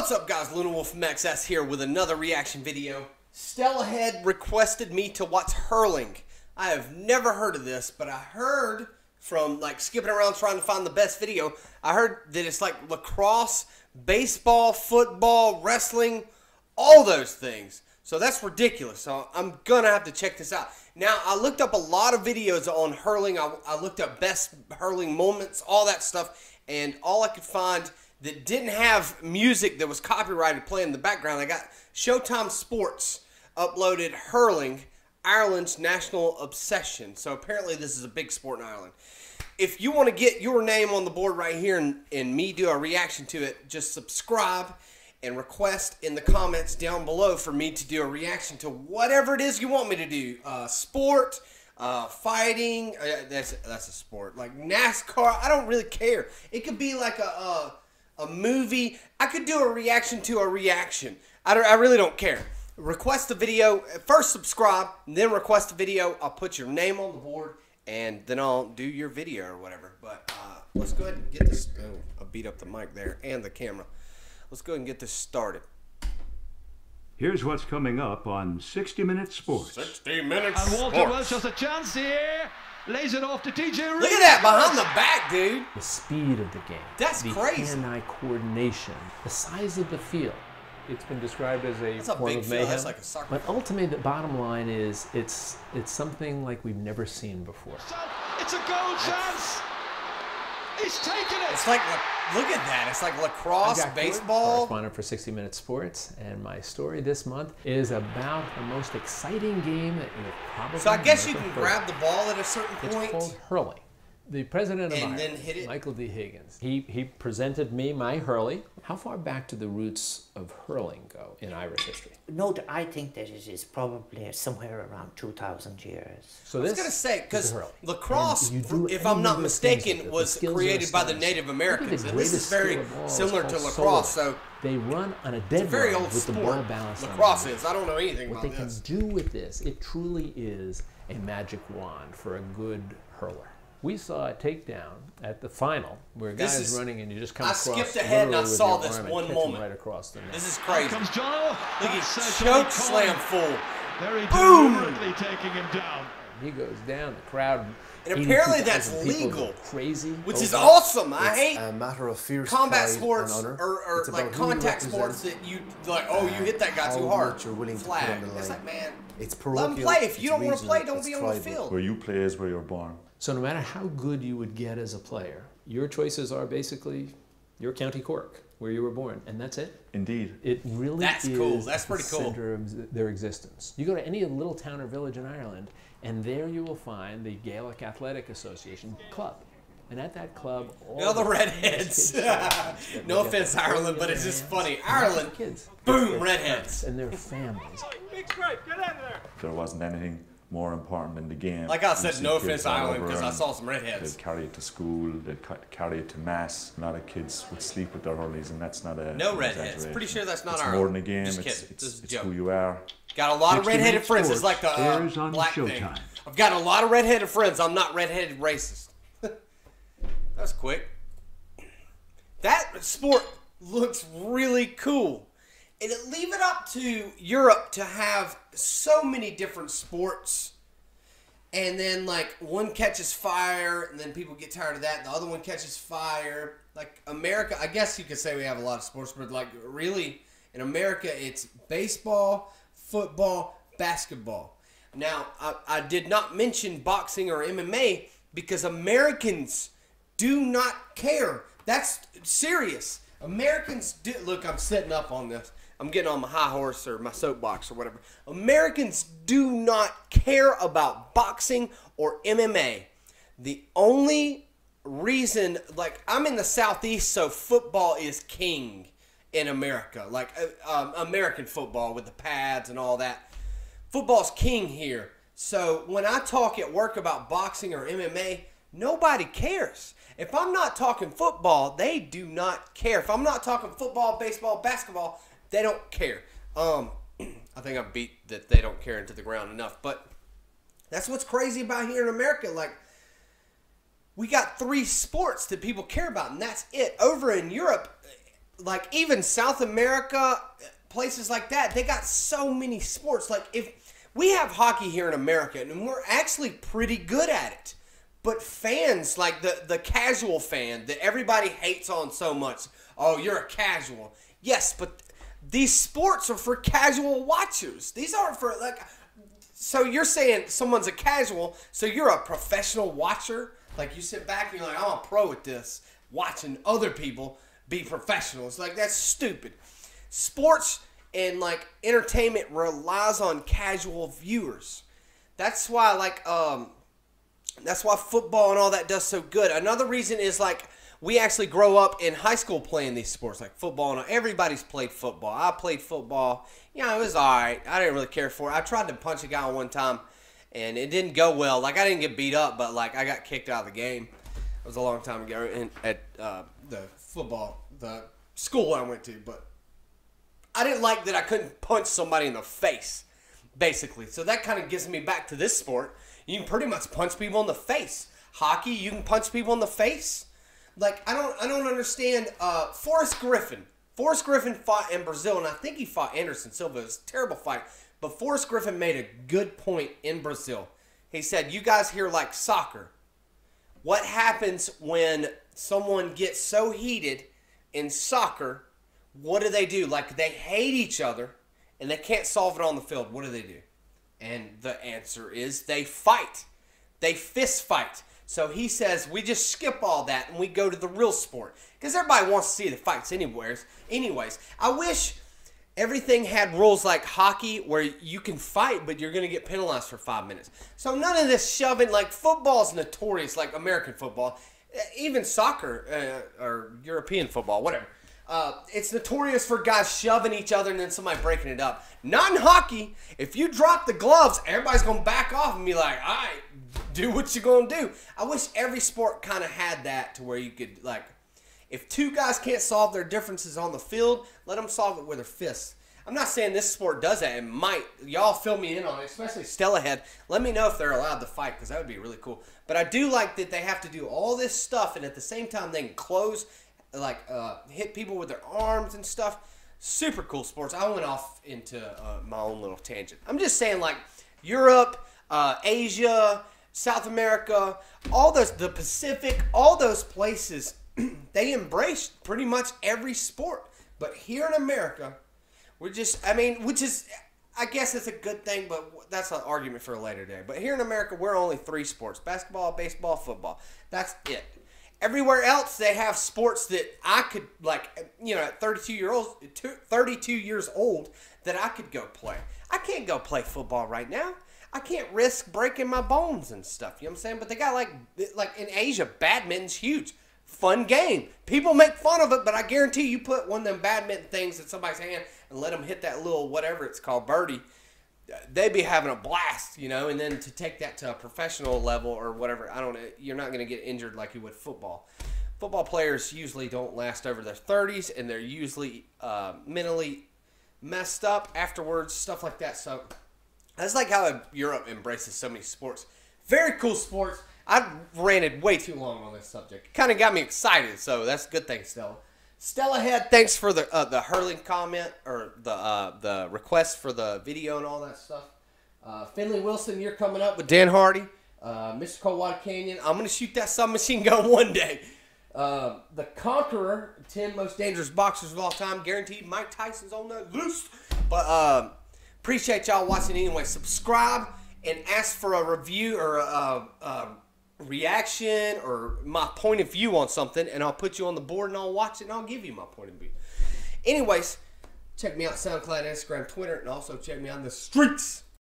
What's up, guys? Luna Wolf from XS here with another reaction video. Stella had requested me to watch Hurling. I have never heard of this, but I heard from like skipping around trying to find the best video, I heard that it's like lacrosse, baseball, football, wrestling, all those things. So that's ridiculous. So I'm gonna have to check this out. Now, I looked up a lot of videos on hurling. I looked up best hurling moments, all that stuff, and all I could find that didn't have music that was copyrighted playing in the background. I got Showtime Sports uploaded Hurling, Ireland's national obsession. So apparently this is a big sport in Ireland. If you want to get your name on the board right here and me do a reaction to it, just subscribe and request in the comments down below for me to do a reaction to whatever it is you want me to do. Sport, fighting, that's a sport. Like NASCAR, I don't really care. It could be like a movie. I could do a reaction to a reaction. I really don't care. Request the video. First subscribe, then request the video. I'll put your name on the board, and then I'll do your video or whatever. But let's go ahead and get this. Oh, I beat up the mic there and the camera. Let's go ahead and get this started. Here's what's coming up on 60 Minutes Sports. 60 Minutes And Walter Sports. Welsh has a chance here. Lays it off to TJ Reid. Look at that behind the back, dude. The speed of the game. That's the crazy. hand-eye coordination. The size of the field. It's been described as a That's a form big of field. mayhem. That's like a soccer But field. ultimately, the bottom line is it's something like we've never seen before. It's a goal chance. He's taken it. It's like, look at that. It's like lacrosse, I'm Jack Ford, baseball. correspondent for 60 Minutes Sports, and my story this month is about the most exciting game that you've probably So I guess you never can heard. grab the ball at a certain It's point. called hurling. The president of And Ireland, then hit it. Michael D. Higgins, he presented me my hurley. How far back do the roots of hurling go in Irish history? No, I think that it is probably somewhere around 2,000 years. So I was this going to say, because is hurling. lacrosse, And you do if any I'm not number of things mistaken, with it. was The skills are created by the astonishing. Native Americans. The And this is greatest very skill of all is similar to called lacrosse. soloing. So they run on a it's a dead very run old with the sport. ball balanced on Lacrosse the is. I don't know anything What about they can this. do with this, it truly is a magic wand for a good hurler. We saw a takedown at the final where a This guy's is- running and you just come I across skipped ahead and I literally with saw your this arm and one catch him moment. right across the net. This is Here crazy. comes Jono. Look That's, at Johnny choke Coyne. slam full. Very Boom! deliberately taking him down. He goes down, the crowd. And apparently 82,000 that's people legal, go crazy. Which is over. awesome. I hate a matter of fierce combat pride sports and honor. or It's like about who you contact represent, sports that you like. Oh, you hit that guy how too hard. much you're willing to put Flag. on the It's line. like, man, It's let parochial. them play. If you it's don't want to play, regional, don't it's be on the tribal. field. Where you play is where you're born. So no matter how good you would get as a player, your choices are basically your county Cork, where you were born, and that's it. Indeed. It really That's is cool. That's pretty the cool. center of their existence. You go to any little town or village in Ireland, and there you will find the Gaelic Athletic Association club. And at that club, all the redheads. No offense, Ireland, but it's just funny. Ireland, kids, boom, redheads. and their families. There wasn't anything more important than the game. Like I You said, see no kids offense, all Ireland, over because I and saw some redheads. They'd carry it to school, they'd carry it to mass. A lot of kids would sleep with their hurleys, and that's not a No an redheads. exaggeration. Pretty sure that's not it's Ireland. more than a game. Just It's, kidding. This is a it's joke. who you are. Got a lot of 60 redheaded Minutes friends. It's like Sports the airs on black thing. Showtime. I've got a lot of redheaded friends. I'm not redheaded racist. That's quick. That sport looks really cool. And it leave it up to Europe to have so many different sports. And then like one catches fire and then people get tired of that. The other one catches fire. Like America, I guess you could say we have a lot of sports, but like really in America it's baseball, football, basketball. Now, I did not mention boxing or MMA because Americans do not care. That's serious. Americans do. Look, I'm setting up on this. I'm getting on my high horse or my soapbox or whatever. Americans do not care about boxing or MMA. The only reason, like, I'm in the Southeast, so football is king in America. Like, American football with the pads and all that. Football's king here. So when I talk at work about boxing or MMA, nobody cares. If I'm not talking football, they do not care. If I'm not talking football, baseball, basketball, they don't care. I think I beat that they don't care into the ground enough. But that's what's crazy about here in America. Like, we got 3 sports that people care about, and that's it. Over in Europe, like even South America, places like that, they got so many sports. Like if we have hockey here in America, and we're actually pretty good at it. But fans, like the casual fan that everybody hates on so much, oh, you're a casual. Yes, but these sports are for casual watchers. These aren't for, like, so you're saying someone's a casual, so you're a professional watcher? Like you sit back and you're like, I'm a pro at this, watching other people be professionals. Like, that's stupid. Sports and, like, entertainment relies on casual viewers. That's why, like, that's why football and all that does so good. Another reason is, like, we actually grow up in high school playing these sports, like football. And everybody's played football. I played football. You know, it was all right. I didn't really care for it. I tried to punch a guy one time, and it didn't go well. Like, I didn't get beat up, but, like, I got kicked out of the game. It was a long time ago at the school I went to. But I didn't like that I couldn't punch somebody in the face, basically. So that kind of gets me back to this sport. You can pretty much punch people in the face. Hockey, you can punch people in the face. Like, I don't understand. Forrest Griffin. Forrest Griffin fought in Brazil, and I think he fought Anderson Silva. It was a terrible fight. But Forrest Griffin made a good point in Brazil. He said, you guys here like soccer. What happens when someone gets so heated in soccer? What do? Like, they hate each other, and they can't solve it on the field. What do? And the answer is they fight. They fist fight. So he says we just skip all that and we go to the real sport. Because everybody wants to see the fights anyways. I wish everything had rules like hockey where you can fight, but you're going to get penalized for 5 minutes. So none of this shoving, like football's notorious, like American football. Even soccer or European football, whatever. It's notorious for guys shoving each other and then somebody breaking it up. Not in hockey. If you drop the gloves, everybody's going to back off and be like, all right, do what you're going to do. I wish every sport kind of had that to where you could, like, if two guys can't solve their differences on the field, let them solve it with their fists. I'm not saying this sport does that. It might. Y'all fill me in on it, especially Stella Head. Let me know if they're allowed to fight because that would be really cool. But I do like that they have to do all this stuff and at the same time they can close, like hit people with their arms and stuff. Super cool sports. I went off into my own little tangent. I'm just saying, like, Europe, Asia, South America, all those, the Pacific, all those places, they embrace pretty much every sport. But here in America, we're just, I mean, which is, I guess it's a good thing, but that's an argument for a later day. But here in America, we're only 3 sports: basketball, baseball, football. That's it. Everywhere else, they have sports that I could, like, you know, at 32 years old, that I could go play. I can't go play football right now. I can't risk breaking my bones and stuff. You know what I'm saying? But they got, like in Asia, badminton's huge. Fun game. People make fun of it, but I guarantee you put one of them badminton things in somebody's hand and let them hit that little, whatever it's called, birdie, they'd be having a blast, you know. And then to take that to a professional level or whatever, I don't know, you're not going to get injured like you would football. Football players usually don't last over their 30s, and they're usually mentally messed up afterwards, stuff like that. So that's like how Europe embraces so many sports. Very cool sports. I've ranted way too long on this subject. Kind of got me excited, so that's a good thing, Stella. Stella Head, thanks for the Hurling comment or the request for the video and all that stuff. Finley Wilson, you're coming up with Dan Hardy. Mr. Coldwater Canyon, I'm going to shoot that submachine gun one day. The Conqueror, 10 most dangerous boxers of all time, guaranteed. Mike Tyson's on that list. But appreciate y'all watching anyway. Subscribe and ask for a review or a reaction or my point of view on something, and I'll put you on the board and I'll watch it and I'll give you my point of view. Anyways, check me out SoundCloud, Instagram, Twitter, and also check me out on the streets.